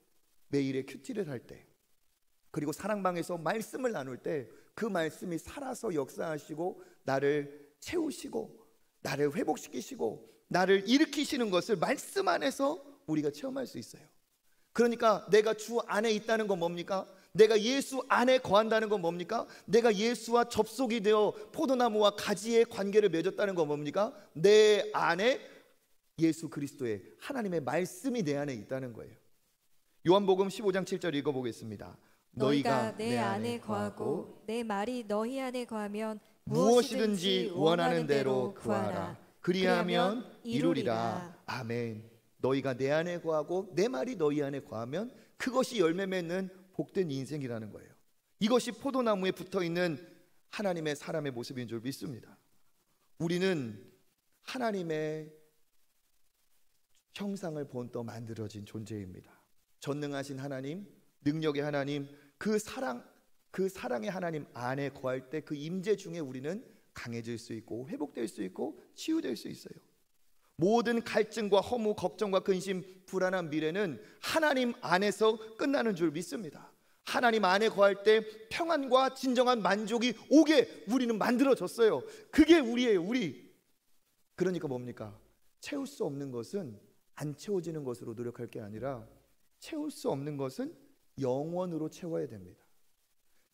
매일의 큐티를 할 때, 그리고 사랑방에서 말씀을 나눌 때 그 말씀이 살아서 역사하시고 나를 채우시고 나를 회복시키시고 나를 일으키시는 것을 말씀 안에서 우리가 체험할 수 있어요. 그러니까 내가 주 안에 있다는 건 뭡니까? 내가 예수 안에 거한다는 건 뭡니까? 내가 예수와 접속이 되어 포도나무와 가지의 관계를 맺었다는 건 뭡니까? 내 안에 예수 그리스도의 하나님의 말씀이 내 안에 있다는 거예요. 요한복음 15장 7절 읽어보겠습니다. 너희가 내 안에 거하고 내 말이 너희 안에 거하면 무엇이든지 원하는 대로 구하라. 그리하면 이루리라. 아멘. 너희가 내 안에 거하고 내 말이 너희 안에 거하면 그것이 열매 맺는 복된 인생이라는 거예요. 이것이 포도나무에 붙어있는 하나님의 사람의 모습인 줄 믿습니다. 우리는 하나님의 형상을 본떠 만들어진 존재입니다. 전능하신 하나님, 능력의 하나님, 그 사랑의 하나님 안에 거할 때 그 임재 중에 우리는 강해질 수 있고 회복될 수 있고 치유될 수 있어요. 모든 갈증과 허무, 걱정과 근심, 불안한 미래는 하나님 안에서 끝나는 줄 믿습니다. 하나님 안에 거할 때 평안과 진정한 만족이 오게 우리는 만들어졌어요. 그게 우리예요, 우리. 그러니까 뭡니까? 채울 수 없는 것은 안 채워지는 것으로 노력할 게 아니라 채울 수 없는 것은 영원으로 채워야 됩니다.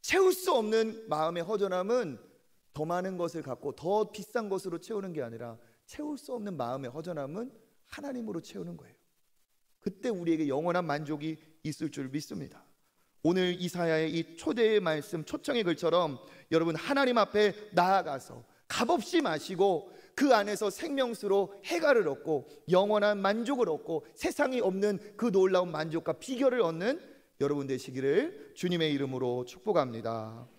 채울 수 없는 마음의 허전함은 더 많은 것을 갖고 더 비싼 것으로 채우는 게 아니라 채울 수 없는 마음의 허전함은 하나님으로 채우는 거예요. 그때 우리에게 영원한 만족이 있을 줄 믿습니다. 오늘 이사야의 이 초대의 말씀, 초청의 글처럼 여러분 하나님 앞에 나아가서 값없이 마시고 그 안에서 생명수로 해갈을 얻고 영원한 만족을 얻고 세상에 없는 그 놀라운 만족과 비결을 얻는 여러분 되시기를 주님의 이름으로 축복합니다.